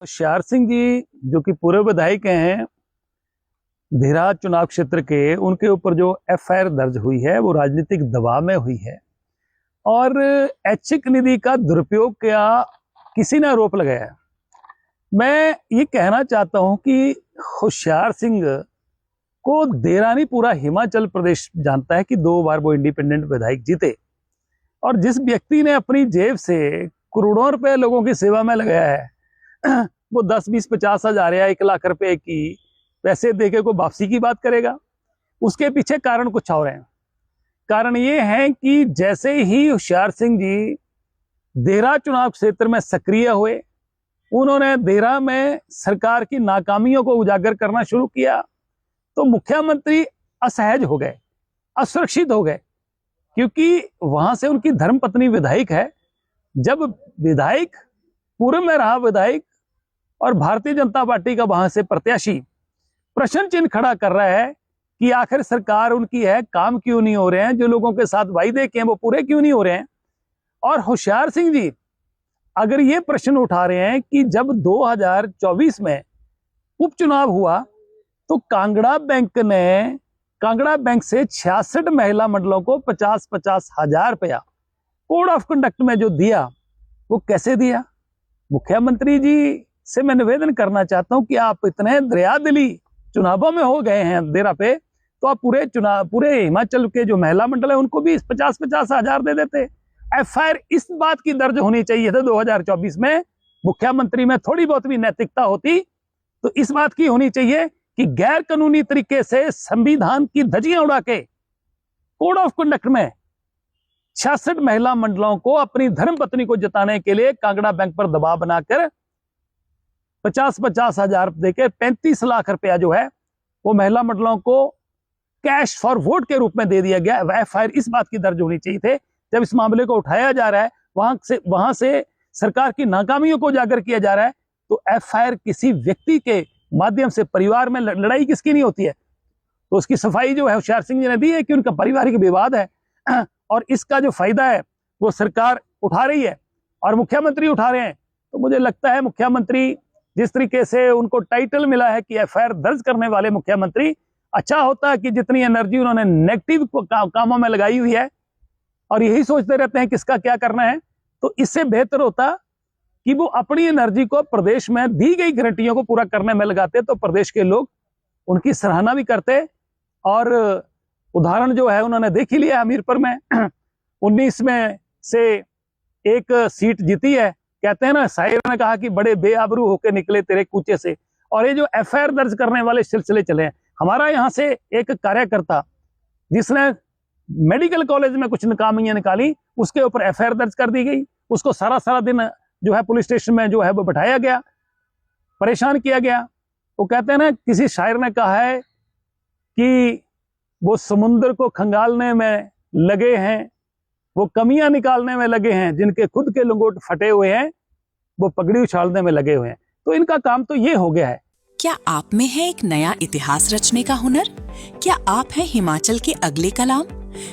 होशियार सिंह जी जो कि पूर्व विधायक हैं देहरा चुनाव क्षेत्र के, उनके ऊपर जो एफआईआर दर्ज हुई है वो राजनीतिक दबाव में हुई है और ऐच्छिक निधि का दुरुपयोग का किसी ने आरोप लगाया है। मैं ये कहना चाहता हूं कि होशियार सिंह को देहरा नहीं पूरा हिमाचल प्रदेश जानता है कि 2 बार वो इंडिपेंडेंट विधायक जीते और जिस व्यक्ति ने अपनी जेब से करोड़ों रुपए लोगों की सेवा में लगाया है वो 10, 20, 50 हजार या 1 लाख रुपए की पैसे देके को वापसी की बात करेगा। उसके पीछे कारण कुछ और हैं। कारण ये है कि जैसे ही होशियार सिंह जी देहरा चुनाव क्षेत्र में सक्रिय हुए, उन्होंने देहरा में सरकार की नाकामियों को उजागर करना शुरू किया तो मुख्यमंत्री असहज हो गए, असुरक्षित हो गए, क्योंकि वहां से उनकी धर्मपत्नी विधायक है। जब विधायक पूर्व में रहा विधायक और भारतीय जनता पार्टी का वहां से प्रत्याशी प्रश्न चिन्ह खड़ा कर रहा है कि आखिर सरकार उनकी है, काम क्यों नहीं हो रहे हैं, जो लोगों के साथ वायदे किए वो पूरे क्यों नहीं हो रहे हैं। और होशियार सिंह जी अगर ये प्रश्न उठा रहे हैं कि जब 2024 में उपचुनाव हुआ तो कांगड़ा बैंक से 66 महिला मंडलों को 50-50 हजार रुपया कोड ऑफ कंडक्ट में जो दिया वो कैसे दिया। मुख्यमंत्री जी से मैं निवेदन करना चाहता हूं कि आप इतने दरियादिली चुनावों में हो गए हैं देहरा पे, तो आप पूरे हिमाचल के जो महिला मंडल है उनको भी 50-50 हजार दे देते। एफआईआर इस बात की दर्ज होनी चाहिए था 2024 में, मुख्यमंत्री में थोड़ी बहुत भी नैतिकता होती तो इस बात की होनी चाहिए कि गैर कानूनी तरीके से संविधान की धज्जियां उड़ा के कोड ऑफ कंडक्ट में 66 महिला मंडलों को अपनी धर्मपत्नी को जिताने के लिए कांगड़ा बैंक पर दबाव बनाकर 50-50 हजार देकर 35 लाख रुपया जो है वो महिला मंडलों को कैश फॉर वोट के रूप में दे दिया गया। एफआईआर इस बात की दर्ज होनी चाहिए थे। जब इस मामले को उठाया जा रहा है, वहां से सरकार की नाकामियों को उजागर किया जा रहा है, तो एफआईआर किसी व्यक्ति के माध्यम से परिवार में लड़ाई किसकी नहीं होती है, तो उसकी सफाई जो है होशियार सिंह जी ने दी है कि उनका पारिवारिक विवाद है और इसका जो फायदा है वो सरकार उठा रही है और मुख्यमंत्री उठा रहे हैं। तो मुझे लगता है मुख्यमंत्री जिस तरीके से उनको टाइटल मिला है कि एफआईआर दर्ज करने वाले मुख्यमंत्री, अच्छा होता है कि जितनी एनर्जी उन्होंने नेगेटिव कामों में लगाई हुई है और यही सोचते रहते हैं किसका क्या करना है, तो इससे बेहतर होता कि वो अपनी एनर्जी को प्रदेश में दी गई गारंटियों को पूरा करने में लगाते, तो प्रदेश के लोग उनकी सराहना भी करते। और उदाहरण जो है उन्होंने देख ही लिया, हमीरपुर में 19 में से 1 सीट जीती है। कहते हैं ना, शायर ने कहा कि बड़े बेआबरू होके निकले तेरे कूचे से। और ये जो एफआईआर दर्ज करने वाले सिलसिले चले हैं, हमारा यहाँ से एक कार्यकर्ता जिसने मेडिकल कॉलेज में कुछ नाकामियां निकाली, उसके ऊपर एफआईआर दर्ज कर दी गई। उसको सारा दिन जो है पुलिस स्टेशन में जो है वो बैठाया गया, परेशान किया गया। वो कहते हैं ना, किसी शायर ने कहा है कि वो समुद्र को खंगालने में लगे हैं, वो कमियां निकालने में लगे हैं, जिनके खुद के लंगोट फटे हुए हैं वो पगड़ी उछालने में लगे हुए हैं। तो इनका काम तो ये हो गया है। क्या आप में है एक नया इतिहास रचने का हुनर? क्या आप हैं हिमाचल के अगले कलाम?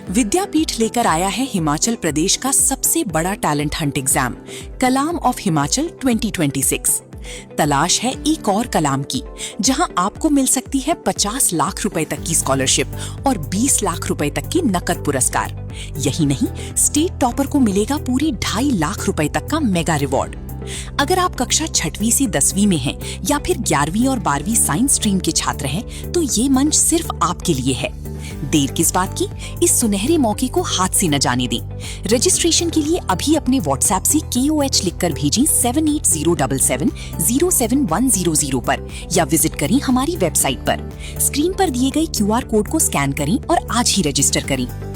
विद्यापीठ लेकर आया है हिमाचल प्रदेश का सबसे बड़ा talent Hunt exam, Kalam of Himachal 2026। तलाश है एक और कलाम की, जहां आपको मिल सकती है 50 लाख रुपए तक की स्कॉलरशिप और 20 लाख रुपए तक की नकद पुरस्कार। यही नहीं, स्टेट टॉपर को मिलेगा पूरी 2.5 लाख रुपए तक का मेगा रिवॉर्ड। अगर आप कक्षा 6वीं से 10वीं में हैं या फिर 11वीं और 12वीं साइंस स्ट्रीम के छात्र हैं, तो ये मंच सिर्फ आपके लिए है। देर किस बात की, इस सुनहरे मौके को हाथ से न जाने दें। रजिस्ट्रेशन के लिए अभी अपने व्हाट्सएप से KOH लिखकर भेजें 7807707100 पर या विजिट करें हमारी वेबसाइट पर। स्क्रीन पर दिए गए QR कोड को स्कैन करें और आज ही रजिस्टर करें।